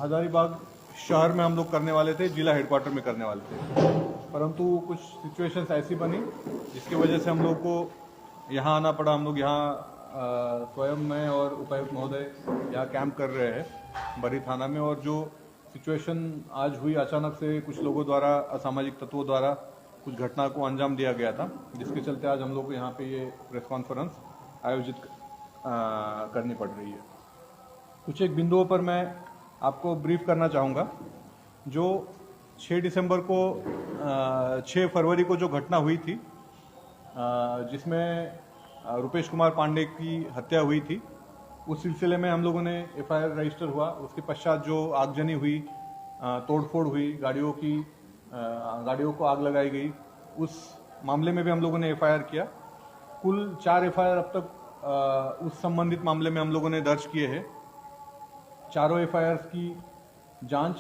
हजारीबाग शहर में हम लोग करने वाले थे, जिला हेडक्वार्टर में करने वाले थे, परंतु कुछ सिचुएशंस ऐसी बनी जिसकी वजह से हम लोग को यहाँ आना पड़ा। हम लोग यहाँ स्वयं मैं और उपायुक्त महोदय यहाँ कैंप कर रहे हैं बरी थाना में, और जो सिचुएशन आज हुई, अचानक से कुछ लोगों द्वारा, असामाजिक तत्वों द्वारा कुछ घटना को अंजाम दिया गया था, जिसके चलते आज हम लोग को यहाँ पे ये प्रेस कॉन्फ्रेंस आयोजित करनी पड़ रही है। कुछ एक बिंदुओं पर मैं आपको ब्रीफ करना चाहूँगा। जो 6 दिसंबर को 6 फरवरी को जो घटना हुई थी, जिसमें रुपेश कुमार पांडे की हत्या हुई थी, उस सिलसिले में हम लोगों ने एफआईआर रजिस्टर हुआ। उसके पश्चात जो आगजनी हुई, तोड़फोड़ हुई, गाड़ियों को आग लगाई गई, उस मामले में भी हम लोगों ने एफआईआर किया। कुल 4 एफआईआर अब तक उस संबंधित मामले में हम लोगों ने दर्ज किए हैं। चारों एफआईआर की जांच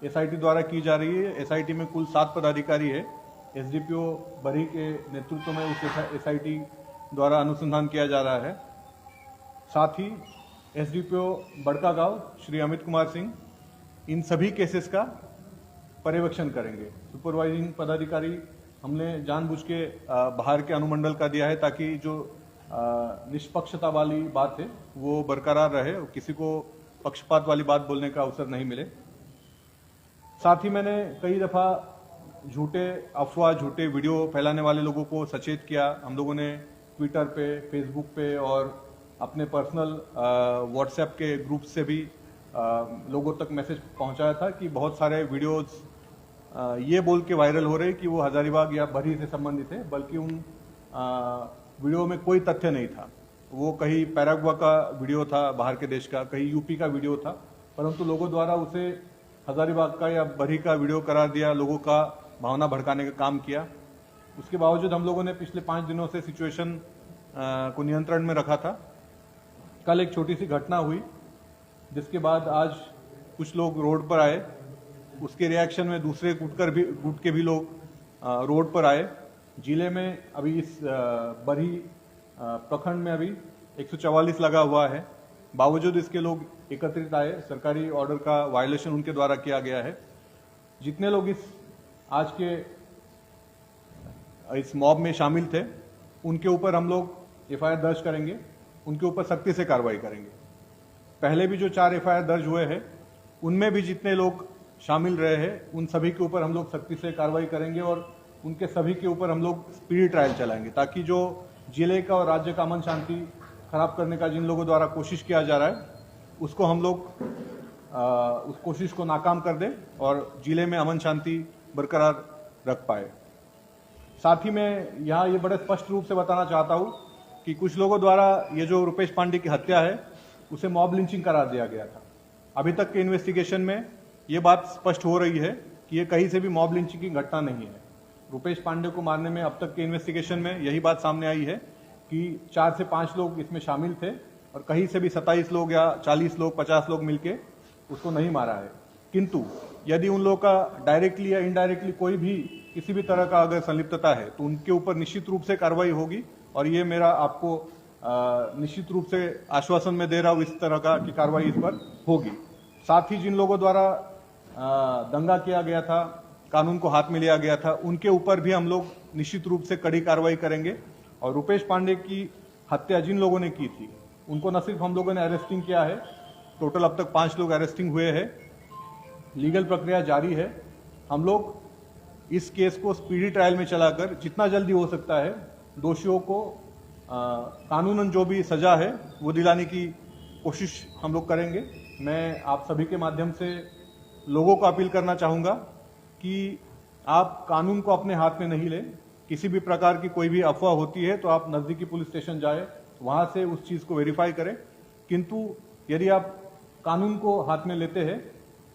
एसआईटी द्वारा की जा रही है। एसआईटी में कुल 7 पदाधिकारी है। एसडीपीओ बरी के नेतृत्व में उस एसआईटी द्वारा अनुसंधान किया जा रहा है। साथ ही एसडीपीओ बड़कागांव श्री अमित कुमार सिंह इन सभी केसेस का पर्यवेक्षण करेंगे। सुपरवाइजिंग पदाधिकारी हमने जानबूझ के बाहर के अनुमंडल का दिया है, ताकि जो निष्पक्षता वाली बात है वो बरकरार रहे और किसी को पक्षपात वाली बात बोलने का अवसर नहीं मिले। साथ ही मैंने कई दफा झूठे अफवाह, झूठे वीडियो फैलाने वाले लोगों को सचेत किया। हम लोगों ने ट्विटर पे, फेसबुक पे और अपने पर्सनल व्हाट्सएप के ग्रुप से भी लोगों तक मैसेज पहुंचाया था कि बहुत सारे वीडियोस ये बोल के वायरल हो रहे कि वो हजारीबाग या बरी से संबंधित है, बल्कि उन वीडियो में कोई तथ्य नहीं था। वो कहीं पैराग्वा का वीडियो था, बाहर के देश का, कहीं यूपी का वीडियो था, परंतु लोगों द्वारा उसे हजारीबाग का या बरी का वीडियो करार दिया, लोगों का भावना भड़काने का काम किया। उसके बावजूद हम लोगों ने पिछले 5 दिनों से सिचुएशन को नियंत्रण में रखा था। कल एक छोटी सी घटना हुई, जिसके बाद आज कुछ लोग रोड पर आए। उसके रिएक्शन में दूसरे गुट के भी लोग रोड पर आए। जिले में अभी इस बरी प्रखंड में अभी 144 लगा हुआ है, बावजूद इसके लोग एकत्रित आए। सरकारी ऑर्डर का वायलेशन उनके द्वारा किया गया है। जितने लोग आज के इस मॉब में शामिल थे, उनके ऊपर हम लोग एफआईआर दर्ज करेंगे, उनके ऊपर सख्ती से कार्रवाई करेंगे। पहले भी जो 4 एफआईआर दर्ज हुए हैं, उनमें भी जितने लोग शामिल रहे हैं, उन सभी के ऊपर हम लोग सख्ती से कार्रवाई करेंगे और उनके सभी के ऊपर हम लोग स्पीडी ट्रायल चलाएंगे, ताकि जो जिले का और राज्य का अमन शांति खराब करने का जिन लोगों द्वारा कोशिश किया जा रहा है, उसको हम लोग उस कोशिश को नाकाम कर दें और जिले में अमन शांति बरकरार रख पाए। साथ ही मैं यहाँ ये बड़े स्पष्ट रूप से बताना चाहता हूँ कि कुछ लोगों द्वारा ये जो रुपेश पांडे की हत्या है, उसे मॉब लिंचिंग करार दिया गया था। अभी तक के इन्वेस्टिगेशन में ये बात स्पष्ट हो रही है कि ये कहीं से भी मॉब लिंचिंग की घटना नहीं है। रुपेश पांडे को मारने में अब तक के इन्वेस्टिगेशन में यही बात सामने आई है कि 4 से 5 लोग इसमें शामिल थे और कहीं से भी 27 लोग या 40 लोग, 50 लोग मिलके उसको नहीं मारा है। किंतु यदि उन लोगों का डायरेक्टली या इनडायरेक्टली कोई भी किसी भी तरह का अगर संलिप्तता है, तो उनके ऊपर निश्चित रूप से कार्रवाई होगी। और ये मेरा आपको निश्चित रूप से आश्वासन में दे रहा हूँ इस तरह का कि कार्रवाई इस पर होगी। साथ ही जिन लोगों द्वारा दंगा किया गया था, कानून को हाथ में लिया गया था, उनके ऊपर भी हम लोग निश्चित रूप से कड़ी कार्रवाई करेंगे। और रुपेश पांडे की हत्या जिन लोगों ने की थी, उनको न सिर्फ हम लोगों ने अरेस्टिंग किया है, टोटल अब तक 5 लोग अरेस्टिंग हुए हैं। लीगल प्रक्रिया जारी है। हम लोग इस केस को स्पीडी ट्रायल में चलाकर जितना जल्दी हो सकता है दोषियों को कानूनन जो भी सजा है वो दिलाने की कोशिश हम लोग करेंगे। मैं आप सभी के माध्यम से लोगों को अपील करना चाहूँगा कि आप कानून को अपने हाथ में नहीं लें। किसी भी प्रकार की कोई भी अफवाह होती है तो आप नज़दीकी पुलिस स्टेशन जाए, वहाँ से उस चीज़ को वेरीफाई करें। किंतु यदि आप कानून को हाथ में लेते हैं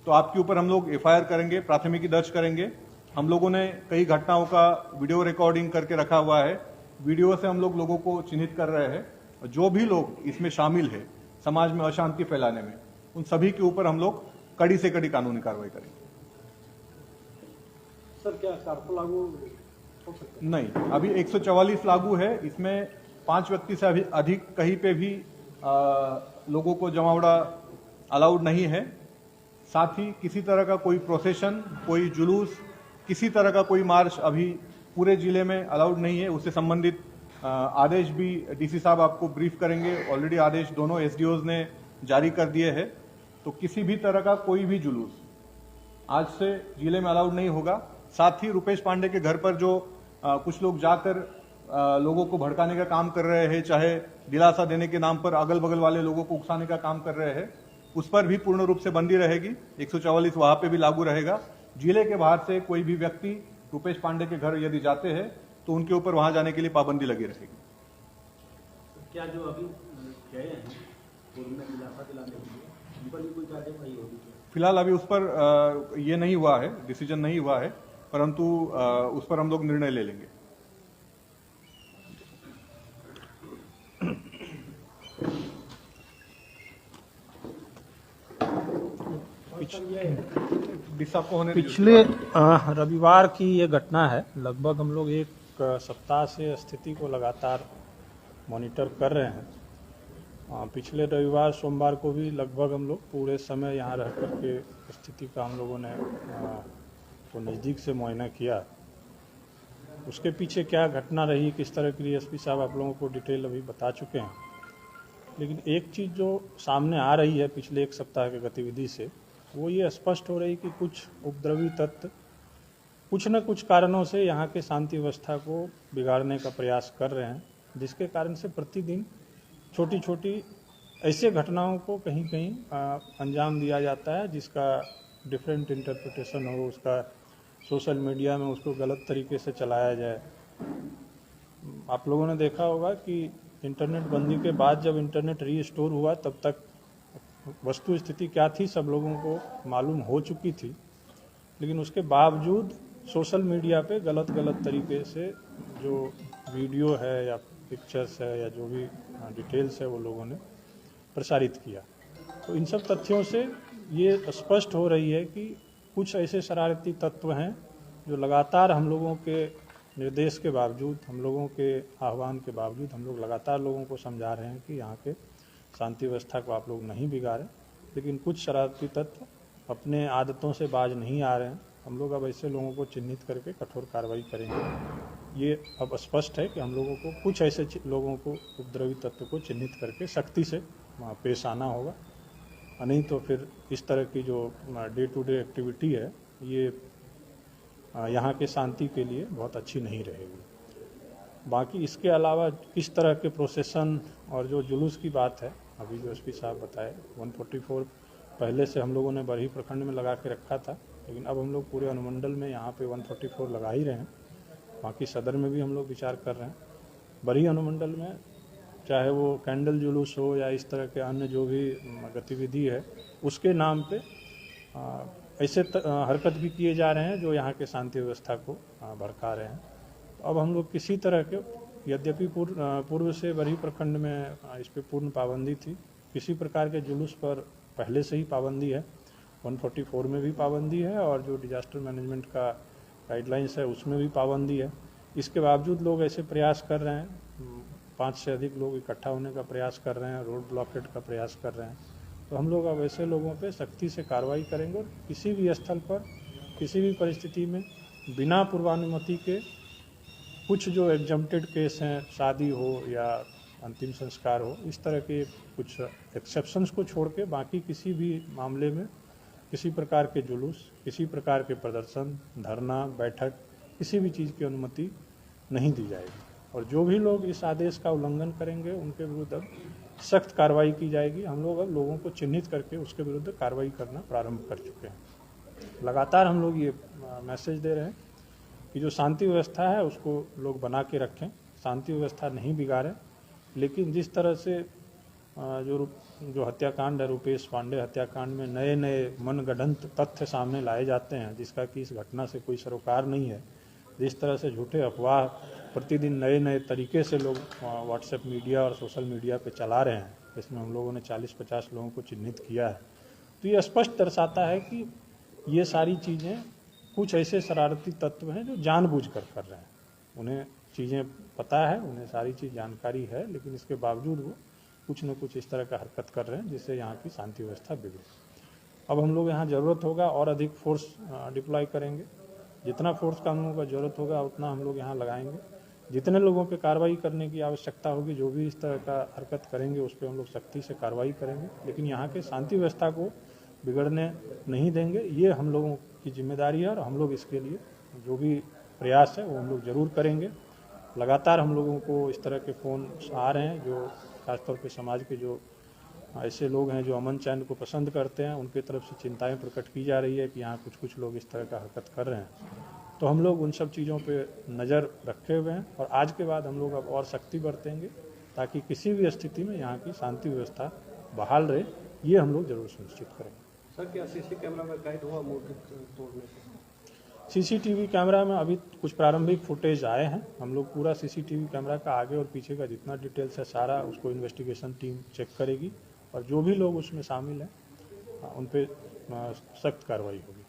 तो आपके ऊपर हम लोग एफआईआर करेंगे, प्राथमिकी दर्ज करेंगे। हम लोगों ने कई घटनाओं का वीडियो रिकॉर्डिंग करके रखा हुआ है। वीडियो से हम लोग लोगों को चिन्हित कर रहे हैं और जो भी लोग इसमें शामिल है समाज में अशांति फैलाने में, उन सभी के ऊपर हम लोग कड़ी से कड़ी कानूनी कार्रवाई करेंगे। सर, क्या कार्पो लागू हो सकता है? नहीं, अभी 144 लागू है। इसमें 5 व्यक्ति से अधिक कहीं पे भी लोगों को जमावड़ा अलाउड नहीं है। साथ ही किसी तरह का कोई प्रोसेशन, कोई जुलूस, किसी तरह का कोई मार्च अभी पूरे जिले में अलाउड नहीं है। उससे संबंधित आदेश भी डीसी साहब आपको ब्रीफ करेंगे। ऑलरेडी आदेश दोनों एसडीओज ने जारी कर दिए हैं। तो किसी भी तरह का कोई भी जुलूस आज से जिले में अलाउड नहीं होगा। साथ ही रुपेश पांडे के घर पर जो कुछ लोग जाकर लोगों को भड़काने का काम कर रहे हैं, चाहे दिलासा देने के नाम पर अगल बगल वाले लोगों को उकसाने का काम कर रहे हैं, उस पर भी पूर्ण रूप से बंदी रहेगी। 144 वहां पे भी लागू रहेगा। जिले के बाहर से कोई भी व्यक्ति रुपेश पांडे के घर यदि जाते हैं तो उनके ऊपर वहां जाने के लिए पाबंदी लगी रहेगी। क्या जो अभी गए हैं पूर्व में दिलासा दिलाने के लिए, उन पर भी कोई कार्रवाई होगी? फिलहाल अभी उस पर ये नहीं हुआ है, डिसीजन नहीं हुआ है, परंतु उस पर हम लोग निर्णय ले लेंगे। पिछले रविवार की ये घटना है। लगभग हम लोग एक सप्ताह से स्थिति को लगातार मॉनिटर कर रहे हैं। पिछले रविवार सोमवार को भी लगभग हम लोग पूरे समय यहाँ रह कर के स्थिति का हम लोगों ने तो नज़दीक से मुआयना किया। उसके पीछे क्या घटना रही, किस तरह की एसपी साहब आप लोगों को डिटेल अभी बता चुके हैं। लेकिन एक चीज़ जो सामने आ रही है पिछले एक सप्ताह की गतिविधि से, वो ये स्पष्ट हो रही कि कुछ उपद्रवी तत्व कुछ न कुछ कारणों से यहाँ के शांति व्यवस्था को बिगाड़ने का प्रयास कर रहे हैं, जिसके कारण से प्रतिदिन छोटी छोटी ऐसे घटनाओं को कहीं कहीं अंजाम दिया जाता है, जिसका डिफरेंट इंटरप्रिटेशन हो, उसका सोशल मीडिया में उसको गलत तरीके से चलाया जाए। आप लोगों ने देखा होगा कि इंटरनेट बंदी के बाद जब इंटरनेट रीस्टोर हुआ तब तक वस्तु स्थिति क्या थी सब लोगों को मालूम हो चुकी थी। लेकिन उसके बावजूद सोशल मीडिया पे गलत तरीके से जो वीडियो है या पिक्चर्स है या जो भी डिटेल्स है वो लोगों ने प्रसारित किया। तो इन सब तथ्यों से ये स्पष्ट हो रही है कि कुछ ऐसे शरारती तत्व हैं जो लगातार हम लोगों के निर्देश के बावजूद, हम लोगों के आह्वान के बावजूद हम लोग लगातार लोगों को समझा रहे हैं कि यहाँ के शांति व्यवस्था को आप लोग नहीं बिगाड़ें। लेकिन कुछ शरारती तत्व अपने आदतों से बाज नहीं आ रहे हैं। हम लोग अब ऐसे लोगों को चिन्हित करके कठोर कार्रवाई करेंगे। ये अब स्पष्ट है कि हम लोगों को कुछ ऐसे लोगों को, उपद्रवी तत्व को चिन्हित करके सख्ती से पेश आना होगा। नहीं तो फिर इस तरह की जो डे टू डे एक्टिविटी है ये यहाँ के शांति के लिए बहुत अच्छी नहीं रहेगी। बाकी इसके अलावा किस तरह के प्रोसेसन और जो जुलूस की बात है, अभी जो एसपी साहब बताए 144 पहले से हम लोगों ने बरही प्रखंड में लगा के रखा था, लेकिन अब हम लोग पूरे अनुमंडल में यहाँ पे 144 लगा ही रहे हैं। बाकी सदर में भी हम लोग विचार कर रहे हैं। बरही अनुमंडल में चाहे वो कैंडल जुलूस हो या इस तरह के अन्य जो भी गतिविधि है, उसके नाम पे ऐसे हरकत भी किए जा रहे हैं जो यहाँ के शांति व्यवस्था को भड़का रहे हैं। अब हम लोग किसी तरह के, यद्यपि पूर्व से बरही प्रखंड में इस पर पूर्ण पाबंदी थी, किसी प्रकार के जुलूस पर पहले से ही पाबंदी है। 144 में भी पाबंदी है और जो डिजास्टर मैनेजमेंट का गाइडलाइंस है उसमें भी पाबंदी है। इसके बावजूद लोग ऐसे प्रयास कर रहे हैं, 5 से अधिक लोग इकट्ठा होने का प्रयास कर रहे हैं, रोड ब्लॉकेट का प्रयास कर रहे हैं। तो हम लोग अब ऐसे लोगों पे सख्ती से कार्रवाई करेंगे और किसी भी स्थल पर किसी भी परिस्थिति में बिना पूर्वानुमति के कुछ जो एग्जम्प्टेड केस हैं, शादी हो या अंतिम संस्कार हो, इस तरह के कुछ एक्सेप्शंस को छोड़ के बाकी किसी भी मामले में किसी प्रकार के जुलूस, किसी प्रकार के प्रदर्शन, धरना, बैठक, किसी भी चीज़ की अनुमति नहीं दी जाएगी। और जो भी लोग इस आदेश का उल्लंघन करेंगे उनके विरुद्ध अब सख्त कार्रवाई की जाएगी। हम लोग अब लोगों को चिन्हित करके उसके विरुद्ध कार्रवाई करना प्रारंभ कर चुके हैं। लगातार हम लोग ये मैसेज दे रहे हैं कि जो शांति व्यवस्था है उसको लोग बना के रखें, शांति व्यवस्था नहीं बिगाड़ें। लेकिन जिस तरह से जो हत्याकांड है, रुपेश पांडे हत्याकांड में नए नए मनगढ़ंत तथ्य सामने लाए जाते हैं, जिसका कि इस घटना से कोई सरोकार नहीं है, जिस तरह से झूठे अफवाह प्रतिदिन नए नए तरीके से लोग व्हाट्सएप मीडिया और सोशल मीडिया पे चला रहे हैं, इसमें हम लोगों ने 40-50 लोगों को चिन्हित किया है। तो ये स्पष्ट दर्शाता है कि ये सारी चीज़ें कुछ ऐसे शरारती तत्व हैं जो जानबूझकर कर रहे हैं। उन्हें चीज़ें पता है, उन्हें सारी चीज़ जानकारी है, लेकिन इसके बावजूद वो कुछ न कुछ इस तरह का हरकत कर रहे हैं जिससे यहाँ की शांति व्यवस्था बिगड़े। अब हम लोग यहाँ ज़रूरत होगा और अधिक फोर्स डिप्लॉय करेंगे। जितना फोर्स का हम लोगों का ज़रूरत होगा उतना हम लोग यहाँ लगाएंगे। जितने लोगों पे कार्रवाई करने की आवश्यकता होगी, जो भी इस तरह का हरकत करेंगे उस पर हम लोग सख्ती से कार्रवाई करेंगे, लेकिन यहाँ के शांति व्यवस्था को बिगड़ने नहीं देंगे। ये हम लोगों की जिम्मेदारी है और हम लोग इसके लिए जो भी प्रयास है वो हम लोग ज़रूर करेंगे। लगातार हम लोगों को इस तरह के फ़ोन आ रहे हैं, जो खासतौर पे समाज के जो ऐसे लोग हैं जो अमन चैन को पसंद करते हैं, उनकी तरफ से चिंताएं प्रकट की जा रही है कि यहाँ कुछ लोग इस तरह का हरकत कर रहे हैं। तो हम लोग उन सब चीज़ों पे नज़र रखे हुए हैं और आज के बाद हम लोग अब और सख्ती बरतेंगे ताकि किसी भी स्थिति में यहाँ की शांति व्यवस्था बहाल रहे। ये हम लोग जरूर सुनिश्चित करेंगे। सर, क्या सीसी कैमरा में कैद हुआ मूर्ति तोड़ने से? सीसीटीवी कैमरा में अभी कुछ प्रारंभिक फुटेज आए हैं। हम लोग पूरा सीसीटीवी कैमरा का आगे और पीछे का जितना डिटेल्स है सारा उसको इन्वेस्टिगेशन टीम चेक करेगी और जो भी लोग उसमें शामिल हैं उन पे सख्त कार्रवाई होगी।